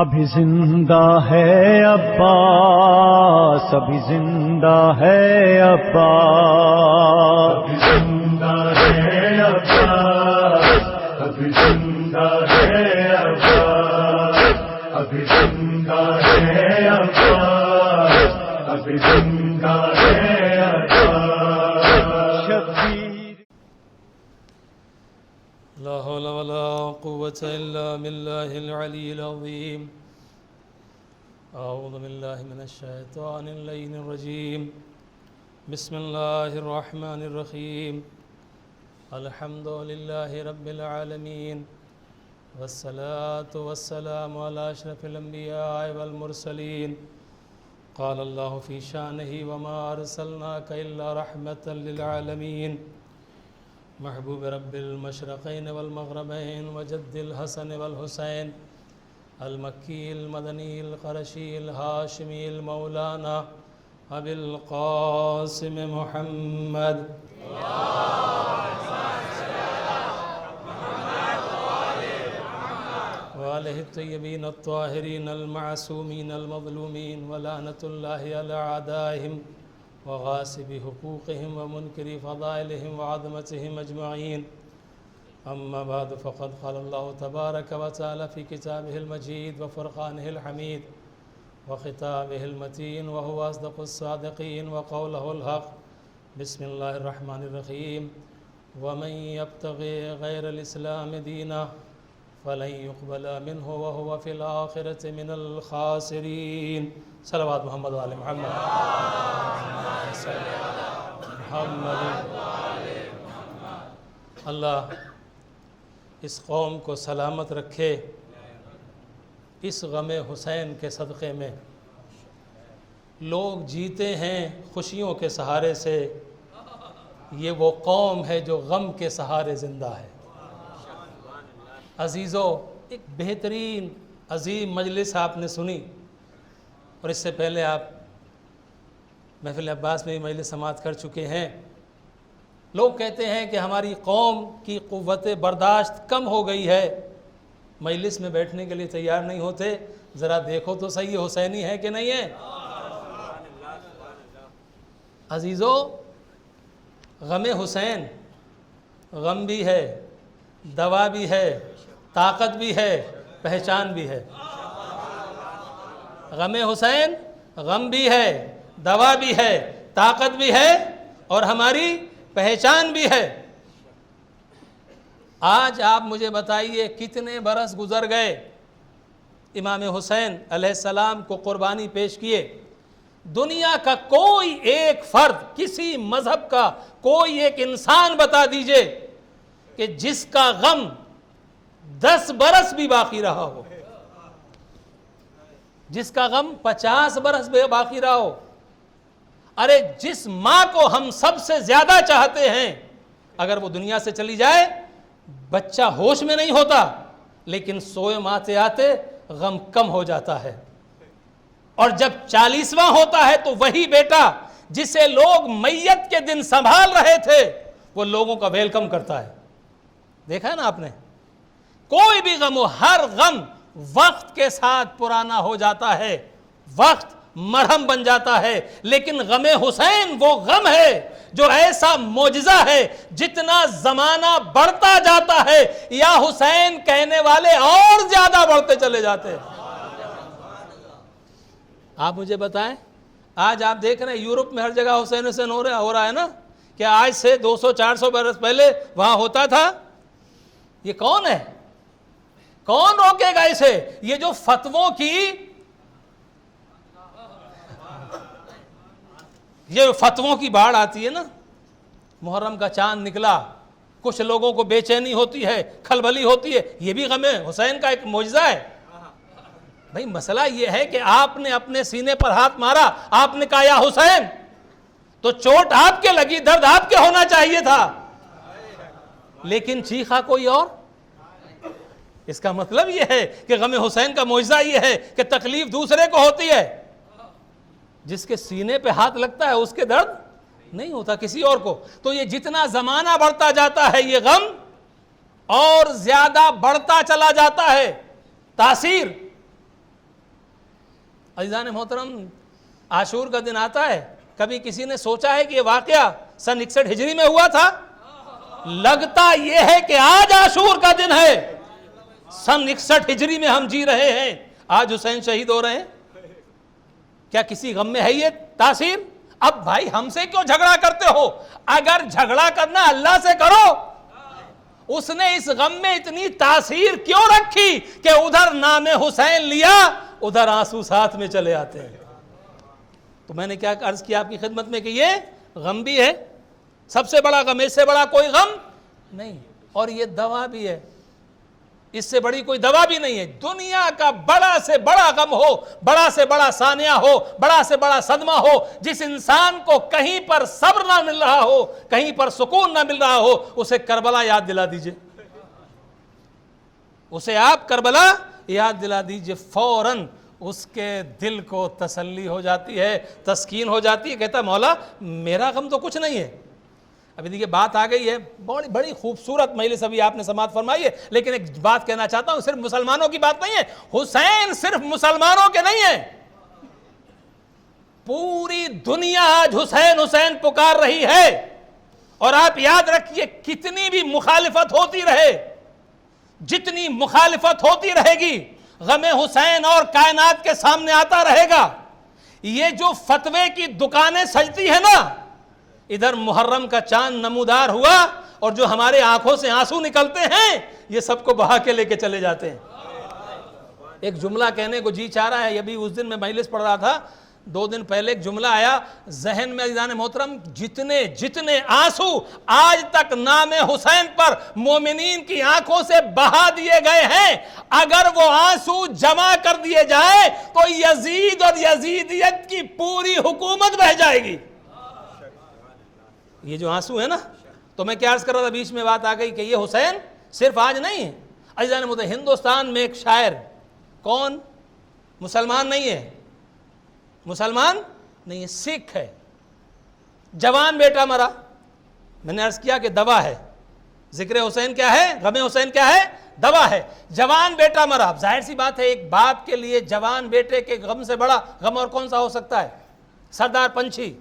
ابھی زندہ ہے عباس، ابھی زندہ ہے عباس، ابھی زندہ ہے عباس، ابھی زندہ ہے عباس، ابھی زندہ ہے عباس، ابھی زندہ ہے عباس شبیر۔ لا حول ولا قوة إلا بالله العلي العظيم۔ أعوذ بالله من الشيطان اللعين الرجيم۔ بسم الله الرحمن الرحيم۔ الحمد لله رب العالمين، والصلاة والسلام على أشرف الأنبياء والمرسلين۔ قال الله في شانه وما أرسلناك إلا رحمة للعالمين۔ محبوب رب المشرقين والمغربين وجد الحسن والحسين، المكي المدني القرشي الهاشمي المولانا أبي القاسم محمد وآله الطيبين الطاهرين المعصومين المظلومين، ولعنة الله على أعدائهم وغاصب حقوقهم ومنكر فضائلهم وعظمتهم أجمعين۔ أما بعد، فقد قال الله تبارك وتعالى في كتابه المجيد وفرقانه الحميد وخطابه المتين، وهو أصدق الصادقين وقوله الحق۔ بسم الله الرحمن الرحيم۔ ومن يبتغي غير الإسلام دينا فلن يقبل منه وهو في الآخرة من الخاسرين۔ صلوات محمد وآل محمد۔ اللہ اس قوم کو سلامت رکھے اس غم حسین کے صدقے میں۔ لوگ جیتے ہیں خوشیوں کے سہارے سے، یہ وہ قوم ہے جو غم کے سہارے زندہ ہے۔ عزیزو، ایک بہترین عظیم مجلس آپ نے سنی، اور اس سے پہلے آپ محفل عباس میں بھی مجلس سماعت کر چکے ہیں۔ لوگ کہتے ہیں کہ ہماری قوم کی قوت برداشت کم ہو گئی ہے، مجلس میں بیٹھنے کے لیے تیار نہیں ہوتے۔ ذرا دیکھو تو صحیح حسینی ہے کہ نہیں ہے؟ عزیزو، غم حسین غم بھی ہے، دوا بھی ہے، طاقت بھی ہے، پہچان بھی ہے۔ غم حسین غم بھی ہے، دوا بھی ہے، طاقت بھی ہے، اور ہماری پہچان بھی ہے۔ آج آپ مجھے بتائیے کتنے برس گزر گئے امام حسین علیہ السلام کو قربانی پیش کیے؟ دنیا کا کوئی ایک فرد، کسی مذہب کا کوئی ایک انسان بتا دیجئے کہ جس کا غم 10 برس بھی باقی رہا ہو، جس کا غم 50 برس بھی باقی رہا ہو۔ ارے جس ماں کو ہم سب سے زیادہ چاہتے ہیں، اگر وہ دنیا سے چلی جائے، بچہ ہوش میں نہیں ہوتا، لیکن سوئے ماتے آتے غم کم ہو جاتا ہے۔ اور جب 40واں ہوتا ہے تو وہی بیٹا جسے لوگ میت کے دن سنبھال رہے تھے، وہ لوگوں کا ویلکم کرتا ہے۔ دیکھا ہے نا آپ نے؟ کوئی بھی غم ہو، ہر غم وقت کے ساتھ پرانا ہو جاتا ہے، وقت مرہم بن جاتا ہے، لیکن غم حسین وہ غم ہے جو ایسا معجزہ ہے، جتنا زمانہ بڑھتا جاتا ہے یا حسین کہنے والے اور زیادہ بڑھتے چلے جاتے ہیں۔ آپ مجھے بتائیں، آج آپ دیکھ رہے ہیں یورپ میں ہر جگہ حسین حسین ہو رہا ہے نا؟ کیا آج سے 200-400 برس پہلے وہاں ہوتا تھا؟ یہ کون ہے؟ کون روکے گا اسے؟ یہ جو فتووں کی، یہ فتووں کی باڑھ آتی ہے نا، محرم کا چاند نکلا، کچھ لوگوں کو بے چینی ہوتی ہے، کھلبلی ہوتی ہے، یہ بھی غم حسین کا ایک معجزہ ہے۔ بھئی مسئلہ یہ ہے کہ آپ نے اپنے سینے پر ہاتھ مارا، آپ نے کہا یا حسین، تو چوٹ آپ کے لگی، درد آپ کے ہونا چاہیے تھا، لیکن چیخا کوئی اور۔ اس کا مطلب یہ ہے کہ غم حسین کا معجزہ یہ ہے کہ تکلیف دوسرے کو ہوتی ہے، جس کے سینے پہ ہاتھ لگتا ہے اس کے درد نہیں ہوتا کسی اور کو۔ تو یہ جتنا زمانہ بڑھتا جاتا ہے یہ غم اور زیادہ بڑھتا چلا جاتا ہے۔ تاثیر عزیزان محترم، عاشور کا دن آتا ہے، کبھی کسی نے سوچا ہے کہ یہ واقعہ سن 61 ہجری میں ہوا تھا؟ لگتا یہ ہے کہ آج عاشور کا دن ہے، سن 61 ہجری میں ہم جی رہے ہیں، آج حسین شہید ہو رہے ہیں۔ کیا کسی غم میں ہے یہ تاثیر؟ اب بھائی ہم سے کیوں جھگڑا کرتے ہو؟ اگر جھگڑا کرنا اللہ سے کرو۔ اس نے اس غم میں اتنی تاثیر کیوں رکھی کہ ادھر نام حسین لیا، ادھر آنسو ساتھ میں چلے آتے ہیں؟ تو میں نے کیا عرض کیا آپ کی خدمت میں کہ یہ غم بھی ہے، سب سے بڑا غم، اس سے بڑا کوئی غم نہیں، اور یہ دوا بھی ہے، اس سے بڑی کوئی دوا بھی نہیں ہے۔ دنیا کا بڑا سے بڑا غم ہو، بڑا سے بڑا سانیہ ہو، بڑا سے بڑا صدمہ ہو، جس انسان کو کہیں پر صبر نہ مل رہا ہو، کہیں پر سکون نہ مل رہا ہو، اسے کربلا یاد دلا دیجئے، اسے آپ کربلا یاد دلا دیجئے، فوراً اس کے دل کو تسلی ہو جاتی ہے، تسکین ہو جاتی ہے، کہتا ہے مولا میرا غم تو کچھ نہیں ہے۔ ابھی دیکھیے بات آ گئی ہے، بڑی خوبصورت مجلس ابھی آپ نے سماعت فرمائی ہے، لیکن ایک بات کہنا چاہتا ہوں، صرف مسلمانوں کی بات نہیں ہے، حسین صرف مسلمانوں کے نہیں ہے، پوری دنیا آج حسین حسین پکار رہی ہے۔ اور آپ یاد رکھیے کتنی بھی مخالفت ہوتی رہے، جتنی مخالفت ہوتی رہے گی، غم حسین اور کائنات کے سامنے آتا رہے گا۔ یہ جو فتوے کی دکانیں سجتی ہیں نا، ادھر محرم کا چاند نمودار ہوا اور جو ہمارے آنکھوں سے آنسو نکلتے ہیں یہ سب کو بہا کے لے کے چلے جاتے ہیں۔ ایک جملہ کہنے کو جی چاہ رہا ہے، یہ بھی اس دن میں مجلس پڑھ رہا تھا، 2 دن پہلے ایک جملہ آیا ذہن میں، عزیزان محترم، جتنے آنسو آج تک نام حسین پر مومنین کی آنکھوں سے بہا دیے گئے ہیں، اگر وہ آنسو جمع کر دیے جائیں تو یزید اور یزیدیت کی پوری حکومت بہہ جائے گی۔ یہ جو آنسو ہے نا، تو میں کیا عرض کر رہا تھا، بیچ میں بات آ گئی کہ یہ حسین صرف آج نہیں ہے۔ عزیزان محترم، ہندوستان میں ایک شاعر، کون؟ مسلمان نہیں ہے، مسلمان نہیں ہے، سکھ ہے، جوان بیٹا مرا، میں نے عرض کیا کہ دوا ہے، ذکر حسین کیا ہے، غم حسین کیا ہے، دوا ہے، جوان بیٹا مرا۔ ظاہر سی بات ہے ایک باپ کے لیے جوان بیٹے کے غم سے بڑا غم اور کون سا ہو سکتا ہے؟ سردار پنچھی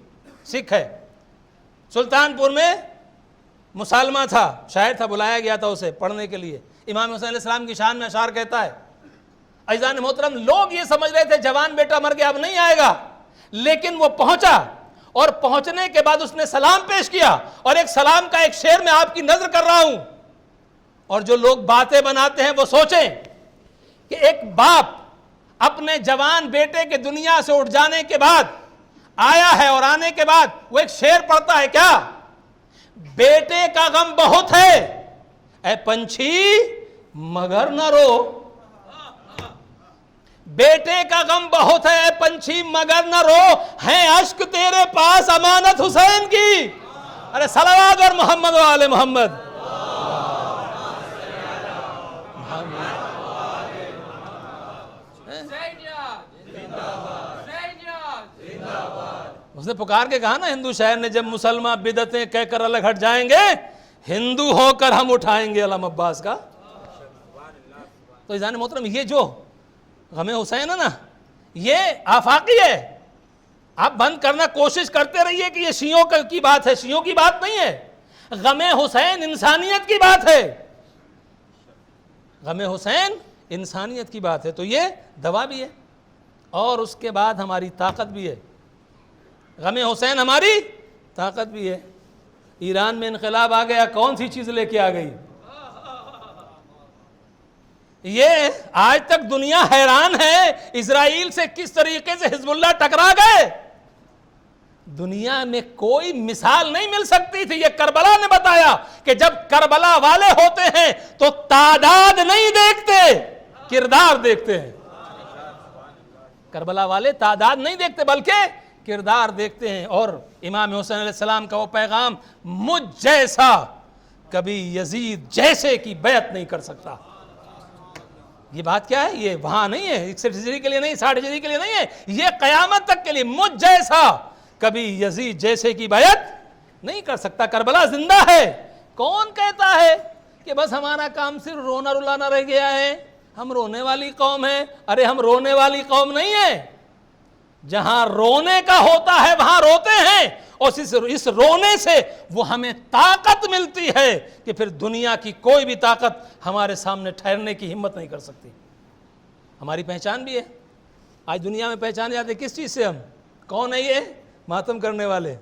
سکھ ہے، سلطان پور میں مسالمہ تھا، شاعر تھا، بلایا گیا تھا اسے پڑھنے کے لیے، امام حسین علیہ السلام کی شان میں اشعار کہتا ہے۔ عزیزان محترم، لوگ یہ سمجھ رہے تھے جوان بیٹا مر گیا اب نہیں آئے گا، لیکن وہ پہنچا، اور پہنچنے کے بعد اس نے سلام پیش کیا، اور ایک سلام کا ایک شعر میں آپ کی نظر کر رہا ہوں، اور جو لوگ باتیں بناتے ہیں وہ سوچیں کہ ایک باپ اپنے جوان بیٹے کے دنیا سے اٹھ جانے کے بعد آیا ہے، اور آنے کے بعد وہ ایک شعر پڑھتا ہے، کیا؟ بیٹے کا غم بہت ہے اے پنچھی مگر نہ رو، بیٹے کا غم بہت ہے اے پنچھی مگر نہ رو، ہیں اشک تیرے پاس امانت حسین کی۔ ارے صلوات اور محمد و آل محمد۔ اس نے پکار کے کہا نا ہندو شاعر نے، جب مسلمان بدعتیں کہہ کر الگ ہٹ جائیں گے، ہندو ہو کر ہم اٹھائیں گے علم عباس کا۔ تو عزیزان محترم، یہ جو غم حسین ہے نا، یہ آفاقی ہے، آپ بند کرنا کوشش کرتے رہیے کہ یہ شیعوں کی بات ہے، شیعوں کی بات نہیں ہے، غم حسین انسانیت کی بات ہے، غم حسین انسانیت کی بات ہے۔ تو یہ دوا بھی ہے اور اس کے بعد ہماری طاقت بھی ہے، غم حسین ہماری طاقت بھی ہے۔ ایران میں انقلاب آ گیا، کون سی چیز لے کے آ گئی؟ یہ آج تک دنیا حیران ہے اسرائیل سے کس طریقے سے حزب اللہ ٹکرا گئے، دنیا میں کوئی مثال نہیں مل سکتی تھی۔ یہ کربلا نے بتایا کہ جب کربلا والے ہوتے ہیں تو تعداد نہیں دیکھتے، کردار دیکھتے ہیں۔ کربلا والے تعداد نہیں دیکھتے بلکہ کردار دیکھتے ہیں، اور امام حسین علیہ السلام کا وہ پیغام، مجھ جیسا کبھی یزید جیسے کی بیعت نہیں کر سکتا۔ یہ بات کیا ہے؟ یہ وہاں نہیں ہے، 61 ہجری کے لیے نہیں، 60 ہجری کے لیے نہیں ہے، یہ قیامت تک کے لیے، مجھ جیسا کبھی یزید جیسے کی بیعت نہیں کر سکتا۔ کربلا زندہ ہے۔ کون کہتا ہے کہ بس ہمارا کام صرف رونا رلانا رہ گیا ہے، ہم رونے والی قوم ہیں؟ ارے ہم رونے والی قوم نہیں ہیں، جہاں رونے کا ہوتا ہے وہاں روتے ہیں، اور اس رونے سے وہ ہمیں طاقت ملتی ہے کہ پھر دنیا کی کوئی بھی طاقت ہمارے سامنے ٹھہرنے کی ہمت نہیں کر سکتی۔ ہماری پہچان بھی ہے، آج دنیا میں پہچانے جاتے کس چیز سے؟ ہم کون ہے؟ یہ ماتم کرنے والے،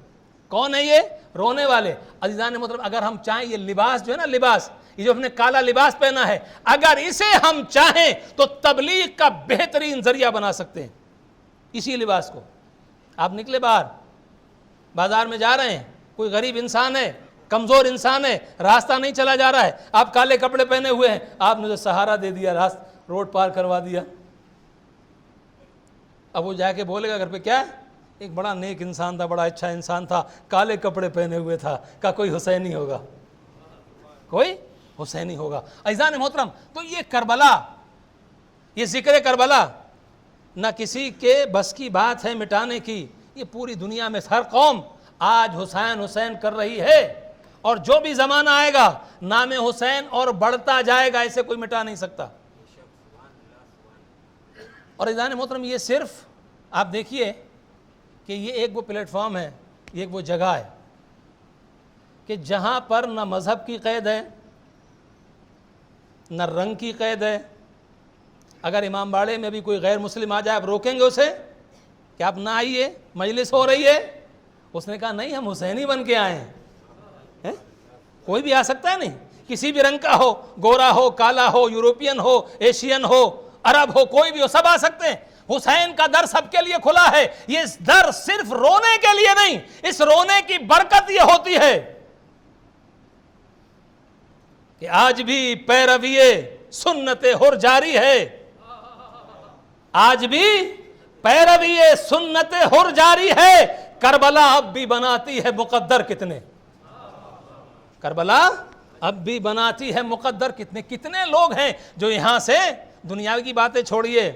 کون ہے یہ رونے والے؟ عزیزان محترم، اگر ہم چاہیں یہ لباس جو ہے نا، لباس یہ جو ہم نے کالا لباس پہنا ہے، اگر اسے ہم چاہیں تو تبلیغ کا بہترین ذریعہ بنا سکتے ہیں اسی لباس کو۔ آپ نکلے باہر، بازار میں جا رہے ہیں، کوئی غریب انسان ہے، کمزور انسان ہے، راستہ نہیں چلا جا رہا ہے، آپ کالے کپڑے پہنے ہوئے ہیں، آپ نے سہارا دے دیا، روڈ پار کروا دیا، اب وہ جا کے بولے گا گھر پہ کیا ہے؟ ایک بڑا نیک انسان تھا، بڑا اچھا انسان تھا، کالے کپڑے پہنے ہوئے تھا، کہا کوئی حسینی ہوگا، کوئی حسینی ہوگا۔ عزیزان محترم، تو یہ کربلا، یہ ذکر کربلا نہ کسی کے بس کی بات ہے مٹانے کی، یہ پوری دنیا میں ہر قوم آج حسین حسین کر رہی ہے، اور جو بھی زمانہ آئے گا نام حسین اور بڑھتا جائے گا، اسے کوئی مٹا نہیں سکتا۔ اور عزیزان محترم، یہ صرف آپ دیکھیے کہ یہ ایک وہ پلیٹ فارم ہے، یہ ایک وہ جگہ ہے کہ جہاں پر نہ مذہب کی قید ہے، نہ رنگ کی قید ہے۔ اگر امام باڑے میں بھی کوئی غیر مسلم آ جائے، آپ روکیں گے اسے کہ آپ نہ آئیے، مجلس ہو رہی ہے؟ اس نے کہا نہیں، ہم حسینی بن کے آئے ہیں۔ کوئی بھی آ سکتا ہے، نہیں کسی بھی رنگ کا ہو، گورا ہو، کالا ہو، یوروپین ہو، ایشین ہو، عرب ہو، کوئی بھی ہو، سب آ سکتے ہیں۔ حسین کا در سب کے لیے کھلا ہے۔ یہ در صرف رونے کے لیے نہیں، اس رونے کی برکت یہ ہوتی ہے کہ آج بھی پیروی سنت حر جاری ہے، آج بھی پیروی سنت حر جاری ہے۔ کربلا اب بھی بناتی ہے مقدر کتنے، کربلا اب بھی بناتی ہے مقدر کتنے۔ کتنے لوگ ہیں جو یہاں سے دنیاوی کی باتیں چھوڑیے،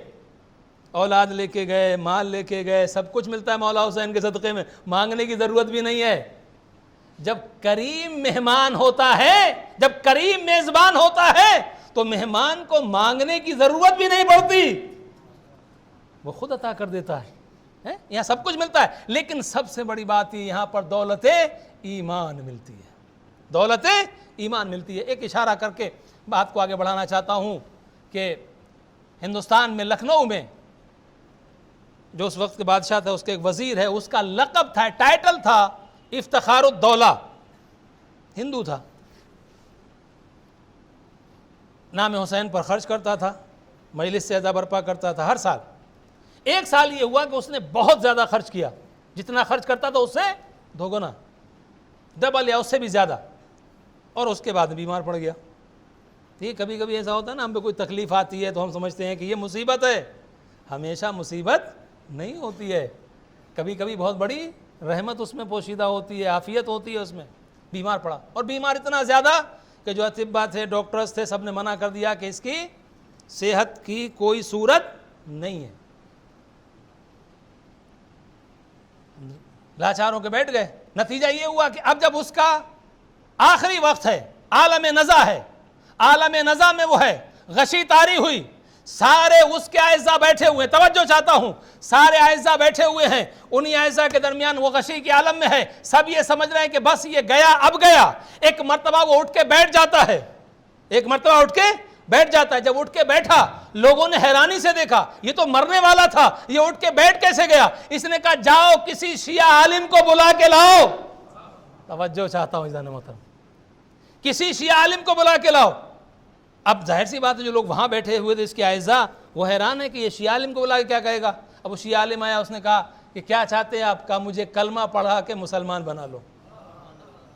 اولاد لے کے گئے، مال لے کے گئے، سب کچھ ملتا ہے مولا حسین کے صدقے میں، مانگنے کی ضرورت بھی نہیں ہے۔ جب کریم مہمان ہوتا ہے، جب کریم میزبان ہوتا ہے تو مہمان کو مانگنے کی ضرورت بھی نہیں پڑتی، وہ خود عطا کر دیتا ہے۔ یہاں سب کچھ ملتا ہے، لیکن سب سے بڑی بات یہ یہاں پر دولت ایمان ملتی ہے، دولت ایمان ملتی ہے۔ ایک اشارہ کر کے بات کو آگے بڑھانا چاہتا ہوں کہ ہندوستان میں لکھنؤ میں جو اس وقت کے بادشاہ تھا، اس کے ایک وزیر ہے، اس کا لقب تھا، ٹائٹل تھا افتخار الدولہ، ہندو تھا، نام حسین پر خرچ کرتا تھا، مجلس سے اعزا برپا کرتا تھا ہر سال۔ ایک سال یہ ہوا کہ اس نے بہت زیادہ خرچ کیا، جتنا خرچ کرتا تھا اس سے دوگنا، ڈبل یا اس سے بھی زیادہ، اور اس کے بعد بیمار پڑ گیا۔ ٹھیک، کبھی کبھی ایسا ہوتا ہے نا، ہم پہ کوئی تکلیف آتی ہے تو ہم سمجھتے ہیں کہ یہ مصیبت ہے، ہمیشہ مصیبت نہیں ہوتی ہے، کبھی کبھی بہت بڑی رحمت اس میں پوشیدہ ہوتی ہے، عافیت ہوتی ہے اس میں۔ بیمار پڑا، اور بیمار اتنا زیادہ کہ جو اطباء تھے، ڈاکٹرز تھے، سب نے منع کر دیا کہ اس کی صحت کی کوئی صورت نہیں ہے۔ لاچار ہو کے بیٹھ گئے۔ نتیجہ یہ ہوا کہ اب جب اس کا آخری وقت ہے، عالم نزا ہے، عالم نزا میں وہ ہے، غشی طاری ہوئی، سارے اس کے اعزاء بیٹھے ہوئے، توجہ چاہتا ہوں، سارے اعزاء بیٹھے ہوئے ہیں، انہی اعزاء کے درمیان وہ غشی کے عالم میں ہے، سب یہ سمجھ رہے ہیں کہ بس یہ گیا، اب گیا۔ ایک مرتبہ وہ اٹھ کے بیٹھ جاتا ہے، ایک مرتبہ اٹھ کے بیٹھ جاتا ہے۔ جب اٹھ کے بیٹھا، لوگوں نے حیرانی سے دیکھا، یہ تو مرنے والا تھا، یہ اٹھ کے بیٹھ کیسے گیا؟ اس نے کہا جاؤ کسی شیعہ عالم کو بلا کے لاؤ۔ توجہ چاہتا ہوں عزیزان محترم، کسی شیعہ عالم کو بلا کے لاؤ۔ اب ظاہر سی بات ہے، جو لوگ وہاں بیٹھے ہوئے تھے اس کے اعزاء، وہ حیران ہے کہ یہ شیعہ عالم کو بلا کے کیا کہے گا۔ اب وہ شیعہ عالم آیا، اس نے کہا کہ کیا چاہتے ہیں آپ؟ کہا مجھے کلمہ پڑھا کے مسلمان بنا لو،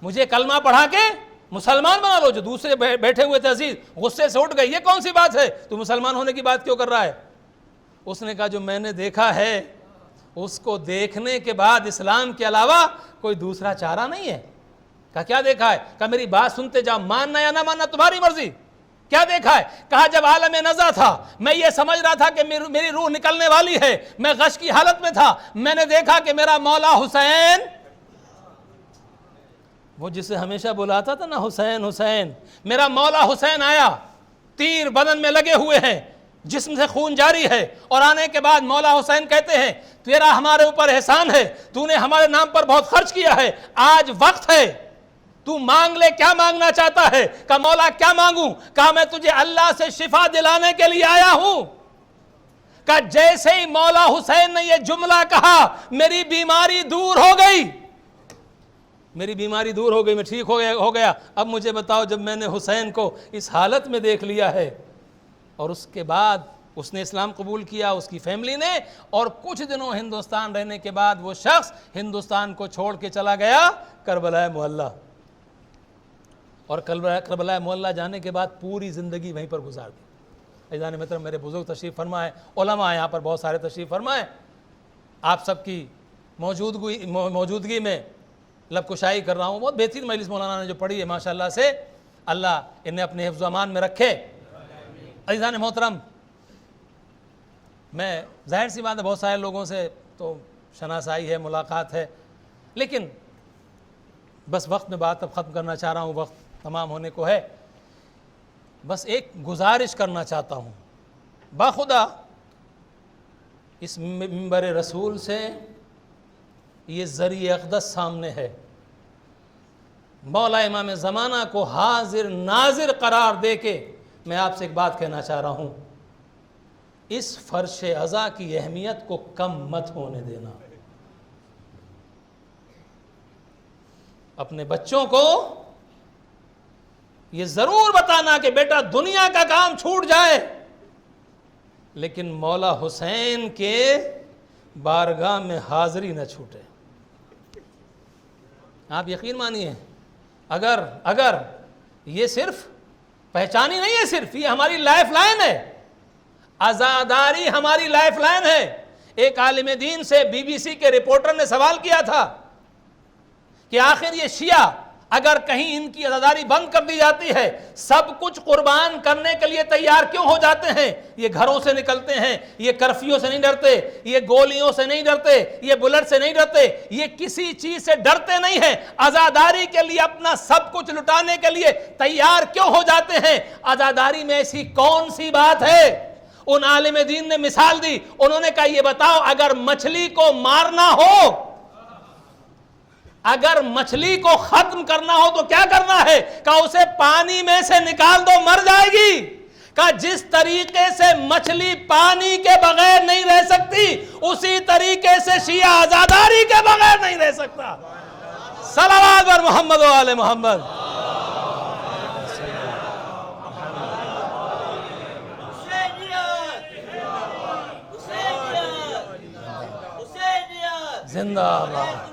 مجھے کلمہ پڑھا کے مسلمان بنا لو۔ جو دوسرے بیٹھے ہوئے تھے عزیز غصے سے اٹھ گئے، یہ کون سی بات ہے، تو مسلمان ہونے کی بات کیوں کر رہا ہے؟ اس نے کہا جو میں نے دیکھا ہے، اس کو دیکھنے کے بعد اسلام کے علاوہ کوئی دوسرا چارہ نہیں ہے۔ کہا کیا دیکھا ہے؟ کہا میری بات سنتے جاؤ، ماننا یا نہ ماننا تمہاری مرضی۔ کیا دیکھا ہے؟ کہا جب عالم نزا تھا، میں یہ سمجھ رہا تھا کہ میری روح نکلنے والی ہے، میں غش کی حالت میں تھا، میں نے دیکھا کہ میرا مولا حسین، وہ جسے ہمیشہ بلاتا تھا نا حسین حسین، میرا مولا حسین آیا، تیر بدن میں لگے ہوئے ہیں، جسم سے خون جاری ہے، اور آنے کے بعد مولا حسین کہتے ہیں تیرا ہمارے اوپر احسان ہے، تو نے ہمارے نام پر بہت خرچ کیا ہے، آج وقت ہے تو مانگ لے، کیا مانگنا چاہتا ہے؟ کہا مولا کیا مانگوں؟ کہا میں تجھے اللہ سے شفا دلانے کے لیے آیا ہوں۔ کہ جیسے ہی مولا حسین نے یہ جملہ کہا میری بیماری دور ہو گئی، میری بیماری دور ہو گئی، میں ٹھیک ہو گیا۔ اب مجھے بتاؤ، جب میں نے حسین کو اس حالت میں دیکھ لیا ہے، اور اس کے بعد اس نے اسلام قبول کیا، اس کی فیملی نے، اور کچھ دنوں ہندوستان رہنے کے بعد وہ شخص ہندوستان کو چھوڑ کے چلا گیا کربلا معلی، اور کربلا معلی جانے کے بعد پوری زندگی وہیں پر گزار دی۔ عزیزان محترم، میرے بزرگ تشریف فرمائے، علماء یہاں پر بہت سارے تشریف فرمائے، آپ سب کی موجودگی میں لب کشائی کر رہا ہوں۔ بہت بہترین مجلس مولانا نے جو پڑھی ہے ماشاءاللہ سے، اللہ انہیں اپنے حفظ و امان میں رکھے۔ عزیزان محترم، میں ظاہر سی بات ہے بہت سارے لوگوں سے تو شناسائی ہے، ملاقات ہے، لیکن بس وقت میں بات اب ختم کرنا چاہ رہا ہوں، وقت تمام ہونے کو ہے۔ بس ایک گزارش کرنا چاہتا ہوں، باخدا اس منبر رسول سے یہ ذریعہ اقدس سامنے ہے، مولا امام زمانہ کو حاضر ناظر قرار دے کے میں آپ سے ایک بات کہنا چاہ رہا ہوں، اس فرش عزا کی اہمیت کو کم مت ہونے دینا۔ اپنے بچوں کو یہ ضرور بتانا کہ بیٹا دنیا کا کام چھوٹ جائے لیکن مولا حسین کے بارگاہ میں حاضری نہ چھوٹے۔ آپ یقین مانیے، اگر یہ صرف پہچانی نہیں ہے، صرف یہ ہماری لائف لائن ہے، عزاداری ہماری لائف لائن ہے۔ ایک عالم دین سے BBC کے رپورٹر نے سوال کیا تھا کہ آخر یہ شیعہ اگر کہیں ان کی عزاداری بند کر دی جاتی ہے، سب کچھ قربان کرنے کے لیے تیار کیوں ہو جاتے ہیں؟ یہ گھروں سے نکلتے ہیں، یہ کرفیو سے نہیں ڈرتے، یہ گولیوں سے نہیں ڈرتے، یہ بلٹ سے نہیں ڈرتے، یہ کسی چیز سے ڈرتے نہیں ہیں، عزاداری کے لیے اپنا سب کچھ لٹانے کے لیے تیار کیوں ہو جاتے ہیں؟ عزاداری میں ایسی کون سی بات ہے؟ ان عالم دین نے مثال دی، انہوں نے کہا یہ بتاؤ اگر مچھلی کو مارنا ہو، اگر مچھلی کو ختم کرنا ہو تو کیا کرنا ہے؟ کہا اسے پانی میں سے نکال دو، مر جائے گی۔ کہا جس طریقے سے مچھلی پانی کے بغیر نہیں رہ سکتی، اسی طریقے سے شیعہ عزاداری کے بغیر نہیں رہ سکتا۔ صلوات بر محمد و آل محمد۔ زندہ اللہ،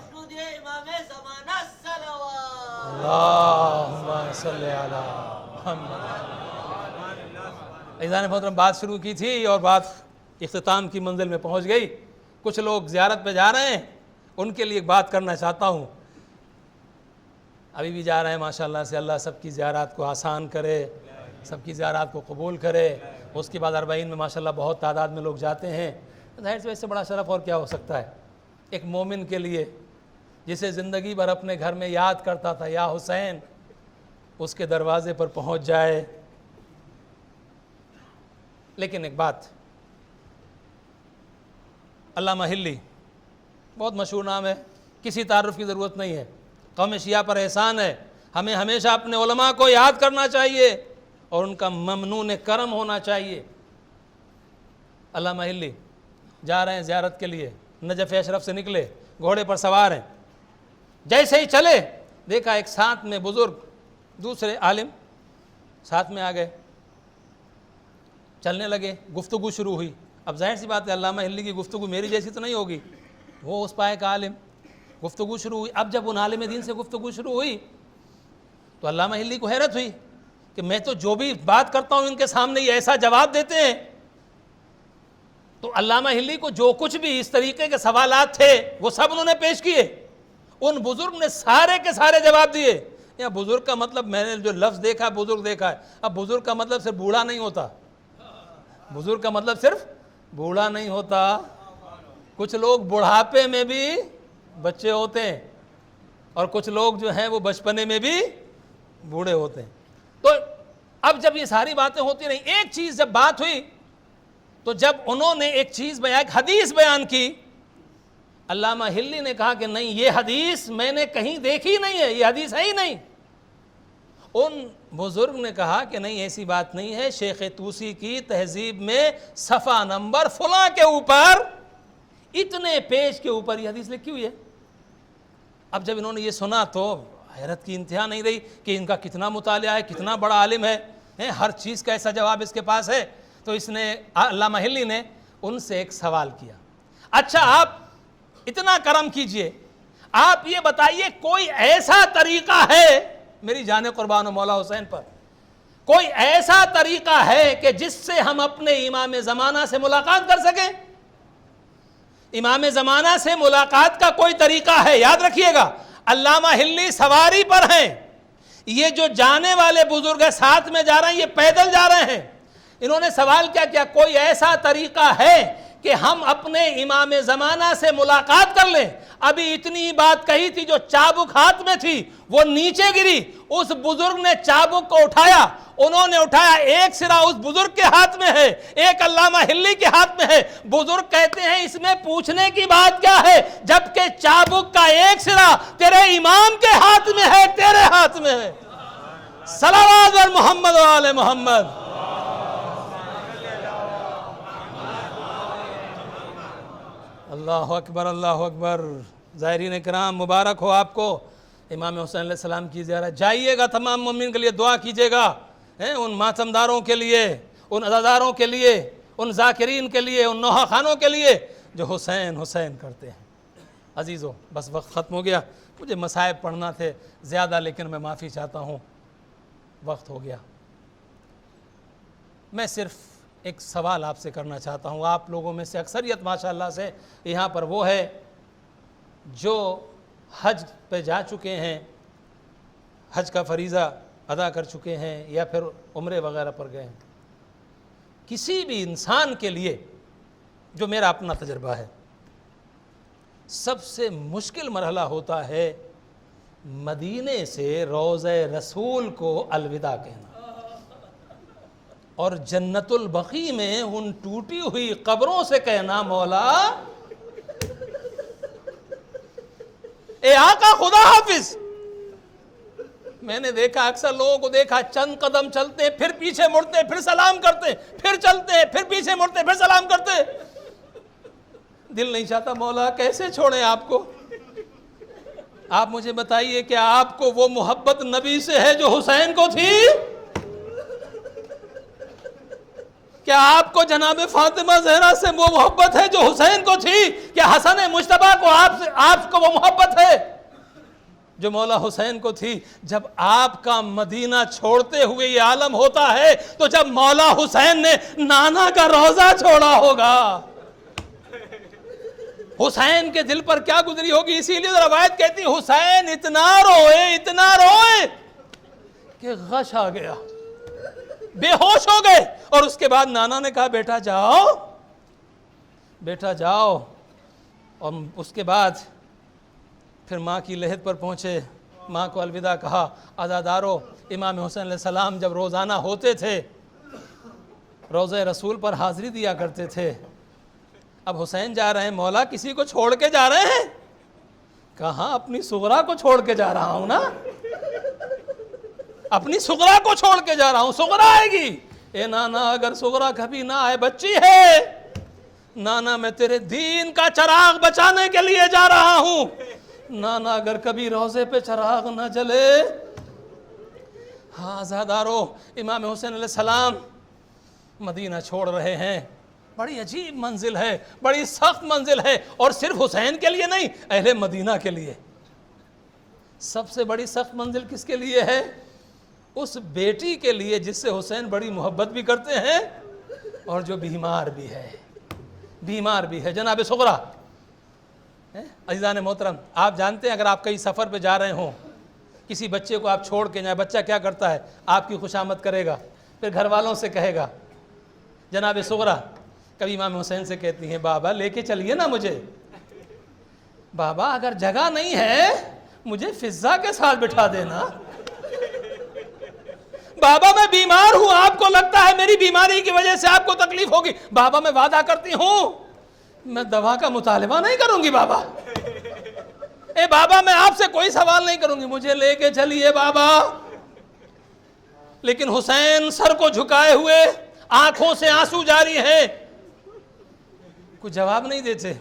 اللہم صلی علی محمد۔ عزیزان محترم، بات شروع کی تھی اور بات اختتام کی منزل میں پہنچ گئی۔ کچھ لوگ زیارت پہ جا رہے ہیں، ان کے لیے ایک بات کرنا چاہتا ہوں۔ ابھی بھی جا رہے ہیں ماشاءاللہ سے، اللہ سب کی زیارات کو آسان کرے، سب کی زیارات کو قبول کرے۔ اس کے بعد 40 میں ماشاءاللہ بہت تعداد میں لوگ جاتے ہیں، ظاہر سے اس سے بڑا شرف اور کیا ہو سکتا ہے ایک مومن کے لیے، جسے زندگی بھر اپنے گھر میں یاد کرتا تھا یا حسین، اس کے دروازے پر پہنچ جائے۔ لیکن ایک بات، علامہ حلی بہت مشہور نام ہے، کسی تعارف کی ضرورت نہیں ہے، قوم شیعہ پر احسان ہے، ہمیں ہمیشہ اپنے علماء کو یاد کرنا چاہیے اور ان کا ممنون کرم ہونا چاہیے۔ علامہ حلی جا رہے ہیں زیارت کے لیے، نجف اشرف سے نکلے، گھوڑے پر سوار ہیں، جیسے ہی چلے دیکھا ایک ساتھ میں بزرگ دوسرے عالم ساتھ میں آ گئے، چلنے لگے، گفتگو شروع ہوئی۔ اب ظاہر سی بات ہے علامہ حلی کی گفتگو میری جیسی تو نہیں ہوگی، وہ اس پائے کا عالم، گفتگو شروع ہوئی۔ اب جب ان عالم دین سے گفتگو شروع ہوئی تو علامہ حلی کو حیرت ہوئی کہ میں تو جو بھی بات کرتا ہوں ان کے سامنے یہ ایسا جواب دیتے ہیں۔ تو علامہ حلی کو جو کچھ بھی اس طریقے کے سوالات تھے وہ سب انہوں نے پیش کیے، ان بزرگ نے سارے کے سارے جواب دیے۔ یا بزرگ کا مطلب، میں نے جو لفظ دیکھا بزرگ دیکھا ہے، اب بزرگ کا مطلب صرف بوڑھا نہیں ہوتا، بزرگ کا مطلب صرف بوڑھا نہیں ہوتا، کچھ لوگ بڑھاپے میں بھی بچے ہوتے ہیں اور کچھ لوگ جو ہیں وہ بچپنے میں بھی بوڑھے ہوتے ہیں۔ تو اب جب یہ ساری باتیں ہوتی رہیں، ایک چیز جب بات ہوئی تو جب انہوں نے ایک چیز بیان، ایک حدیث بیان کی، علامہ ہلی نے کہا کہ نہیں، یہ حدیث میں نے کہیں دیکھی نہیں ہے، یہ حدیث ہے ہی نہیں۔ ان بزرگ نے کہا کہ نہیں، ایسی بات نہیں ہے، شیخ طوسی کی تہذیب میں صفحہ نمبر فلاں کے اوپر اتنے پیج کے اوپر یہ حدیث لکھی ہوئی ہے۔ اب جب انہوں نے یہ سنا تو حیرت کی انتہا نہیں رہی کہ ان کا کتنا مطالعہ ہے، کتنا بڑا عالم ہے، ہر چیز کا ایسا جواب اس کے پاس ہے۔ تو اس نے، علامہ ہلی نے ان سے ایک سوال کیا، اچھا آپ اتنا کرم کیجئے، آپ یہ بتائیے کوئی ایسا طریقہ ہے، میری جان قربان و مولا حسین پر، کوئی ایسا طریقہ ہے کہ جس سے ہم اپنے امام زمانہ سے ملاقات کر سکیں؟ امام زمانہ سے ملاقات کا کوئی طریقہ ہے؟ یاد رکھیے گا، علامہ ہلی سواری پر ہیں، یہ جو جانے والے بزرگ ساتھ میں جا رہے ہیں، یہ پیدل جا رہے ہیں۔ انہوں نے سوال کیا کوئی ایسا طریقہ ہے کہ ہم اپنے امام زمانہ سے ملاقات کر لیں؟ ابھی اتنی بات کہی تھی، جو چابک ہاتھ میں تھی وہ نیچے گری، اس بزرگ نے چابک کو اٹھایا، انہوں نے اٹھایا، ایک سرا اس بزرگ کے ہاتھ میں ہے، ایک علامہ ہلی کے ہاتھ میں ہے۔ بزرگ کہتے ہیں اس میں پوچھنے کی بات کیا ہے، جبکہ چابک کا ایک سرا تیرے امام کے ہاتھ میں ہے، تیرے ہاتھ میں ہے۔ صلوات بر محمد و آل محمد۔ اللہ اکبر، اللہ اکبر۔ زائرین کرام، مبارک ہو آپ کو امام حسین علیہ السلام کی زیارت۔ جائیے گا، تمام مومنین کے لیے دعا کیجیے گا، ان ماتمداروں کے لیے، ان عزاداروں کے لیے، ان ذاکرین کے لیے، ان نوحہ خانوں کے لیے جو حسین حسین کرتے ہیں۔ عزیزو، بس وقت ختم ہو گیا، مجھے مصائب پڑھنا تھے زیادہ، لیکن میں معافی چاہتا ہوں، وقت ہو گیا۔ میں صرف ایک سوال آپ سے کرنا چاہتا ہوں۔ آپ لوگوں میں سے اکثریت ماشاءاللہ سے یہاں پر وہ ہے جو حج پہ جا چکے ہیں، حج کا فریضہ ادا کر چکے ہیں، یا پھر عمرے وغیرہ پر گئے ہیں۔ کسی بھی انسان کے لیے، جو میرا اپنا تجربہ ہے، سب سے مشکل مرحلہ ہوتا ہے مدینے سے روضہ رسول کو الوداع کہنا، اور جنت البقیع میں ان ٹوٹی ہوئی قبروں سے کہنا، مولا اے آقا خدا حافظ۔ میں نے دیکھا، اکثر لوگوں کو دیکھا، چند قدم چلتے پھر پیچھے مڑتے، پھر سلام کرتے، پھر چلتے، پھر پیچھے مڑتے، پھر سلام کرتے۔ دل نہیں چاہتا مولا کیسے چھوڑیں آپ کو؟ آپ مجھے بتائیے کہ آپ کو وہ محبت نبی سے ہے جو حسین کو تھی؟ کیا آپ کو جناب فاطمہ زہرا سے وہ محبت ہے جو حسین کو تھی؟ کیا حسن مجتبیٰ کو آپ کو وہ محبت ہے جو مولا حسین کو تھی؟ جب آپ کا مدینہ چھوڑتے ہوئے یہ عالم ہوتا ہے، تو جب مولا حسین نے نانا کا روضہ چھوڑا ہوگا، حسین کے دل پر کیا گزری ہوگی؟ اسی لیے روایت کہتی حسین اتنا روئے کہ غش آ گیا، بے ہوش ہو گئے۔ اور اس کے بعد نانا نے کہا بیٹا جاؤ، اور اس کے بعد پھر ماں کی لحد پر پہنچے، ماں کو الوداع کہا۔ عزادارو، امام حسین علیہ السلام جب روزانہ ہوتے تھے، روضہ رسول پر حاضری دیا کرتے تھے۔ اب حسین جا رہے ہیں، مولا کسی کو چھوڑ کے جا رہے ہیں؟ کہاں، اپنی صغرا کو چھوڑ کے جا رہا ہوں نا، اپنی صغرا کو چھوڑ کے جا رہا ہوں، صغرا آئے گی۔ اے نانا، اگر صغرا کبھی نہ آئے، بچی ہے، نانا میں تیرے دین کا چراغ بچانے کے لیے جا رہا ہوں، نانا اگر کبھی روضے پہ چراغ نہ جلے۔ ہاں عزادارو، امام حسین علیہ السلام مدینہ چھوڑ رہے ہیں، بڑی عجیب منزل ہے، بڑی سخت منزل ہے، اور صرف حسین کے لیے نہیں، اہل مدینہ کے لیے۔ سب سے بڑی سخت منزل کس کے لیے ہے؟ اس بیٹی کے لیے جس سے حسین بڑی محبت بھی کرتے ہیں، اور جو بیمار بھی ہے، جناب صغرا۔ عزیزان محترم، آپ جانتے ہیں اگر آپ کئی سفر پہ جا رہے ہوں، کسی بچے کو آپ چھوڑ کے جائیں، بچہ کیا کرتا ہے؟ آپ کی خوشامد کرے گا، پھر گھر والوں سے کہے گا۔ جناب صغرا کبھی امام حسین سے کہتی ہیں، بابا لے کے چلیے نا مجھے، بابا اگر جگہ نہیں ہے مجھے فضا کے ساتھ بٹھا دینا، بابا میں بیمار ہوں، آپ کو لگتا ہے میری بیماری کی وجہ سے آپ کو تکلیف ہوگی، بابا میں وعدہ کرتی ہوں میں دوا کا مطالبہ نہیں کروں گی بابا، اے بابا میں آپ سے کوئی سوال نہیں کروں گی، مجھے لے کے چلیے بابا۔ لیکن حسین سر کو جھکائے ہوئے، آنکھوں سے آنسو جاری ہیں، کوئی جواب نہیں دیتے۔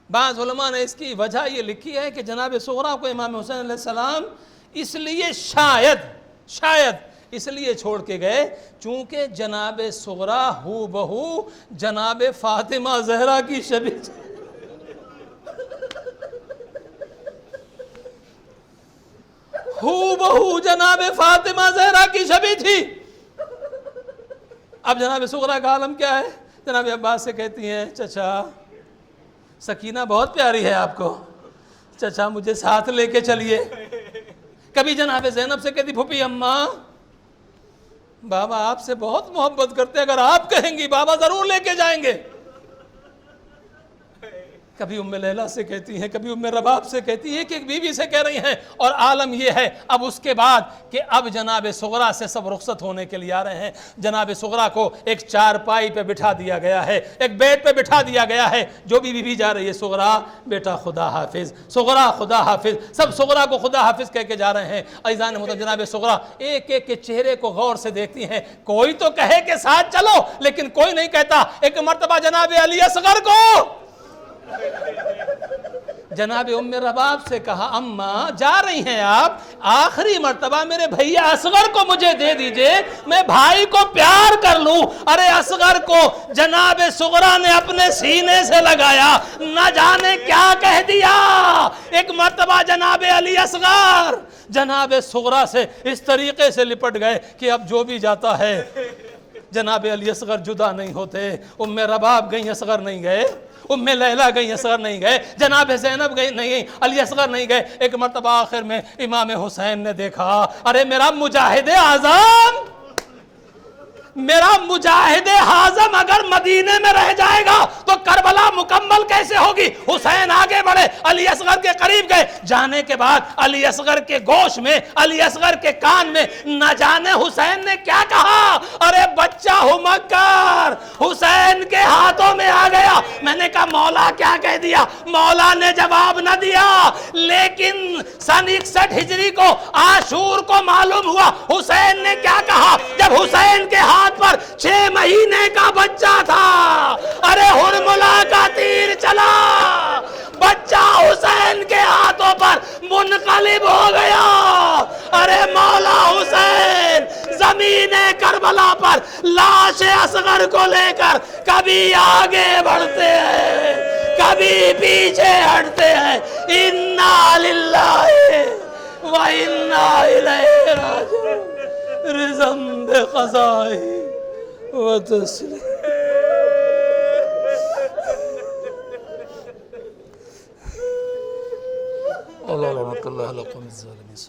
بعض علماء نے اس کی وجہ یہ لکھی ہے کہ جناب صغرا کو امام حسین علیہ السلام اس لیے شاید اس لیے چھوڑ کے گئے چونکہ جناب صغرا ہو بہو جناب فاطمہ زہرا کی شبیہ ہو بہو جناب فاطمہ زہرا کی شبیہ تھی۔ اب جناب صغرا کا عالم کیا ہے؟ جناب عباس سے کہتی ہیں چچا سکینہ بہت پیاری ہے آپ کو، چچا مجھے ساتھ لے کے چلیے۔ کبھی جناب زینب سے کہتی پھوپھی اماں بابا آپ سے بہت محبت کرتے، اگر آپ کہیں گی بابا ضرور لے کے جائیں گے۔ کبھی ام لیلہ سے کہتی ہیں، کبھی ام رباب سے کہتی ہیں، ایک بیوی سے کہہ رہی ہیں۔ اور عالم یہ ہے اب اس کے بعد کہ اب جناب صغرا سے سب رخصت ہونے کے لیے آ رہے ہیں، جناب صغرا کو ایک چارپائی پہ بٹھا دیا گیا ہے، ایک بیڈ پہ بٹھا دیا گیا ہے، جو بھی بیوی جا رہی ہے صغرا بیٹا خدا حافظ، صغرا خدا حافظ، سب صغرا کو خدا حافظ کہہ کے جا رہے ہیں۔ عزیزان محترم جناب صغرا ایک ایک کے چہرے کو غور سے دیکھتی ہیں، کوئی تو کہے کہ ساتھ چلو لیکن کوئی نہیں کہتا۔ ایک مرتبہ جناب علی اصغر کو جناب ام رباب سے کہا اماں جا رہی ہیں آپ، آخری مرتبہ میرے بھیا اصغر کو مجھے دے دیجئے، میں بھائی کو پیار کر لوں۔ ارے اصغر کو جناب صغرا نے اپنے سینے سے لگایا، نہ جانے کیا کہہ دیا۔ ایک مرتبہ جناب علی اصغر جناب صغرا سے اس طریقے سے لپٹ گئے کہ اب جو بھی جاتا ہے جناب علی اصغر جدا نہیں ہوتے۔ ام رباب گئی، اصغر نہیں گئے، ام لیلہ گئی، اصغر نہیں گئے، جناب زینب گئی نہیں، علی اصغر نہیں گئے۔ ایک مرتبہ آخر میں امام حسین نے دیکھا، ارے میرا مجاہد اعظم، میرا مجاہد اعظم اگر مدینے میں رہ جائے گا تو کربلا مکمل کیسے ہوگی؟ حسین آگے بڑھے، علی اصغر کے قریب گئے، جانے کے بعد علی اصغر کے گوش میں، علی اصغر کے کان میں نہ جانے حسین نے کیا کہا۔ ارے بچہ ہوں مکر حسین کے ہاتھوں میں آ گیا۔ میں نے کہا مولا کیا کہہ دیا؟ مولا نے جواب نہ دیا، لیکن سن 61 ہجری کو عاشور کو معلوم ہوا حسین نے کیا کہا۔ جب حسین کے ہاتھ پر 6 مہینے کا بچہ تھا، ارے ہرملا کا تیر چلا، بچہ حسین کے ہاتھوں پر منقلب ہو گیا۔ ارے مولا حسین زمین کربلا پر لاش اصغر کو لے کر کبھی آگے بڑھتے ہیں، کبھی پیچھے ہٹتے ہیں۔ انا للہ و انا الیہ راجعون، رزم بقضائی و تسلیم۔ اللہ رحمت اللہ علیہ الظالمین۔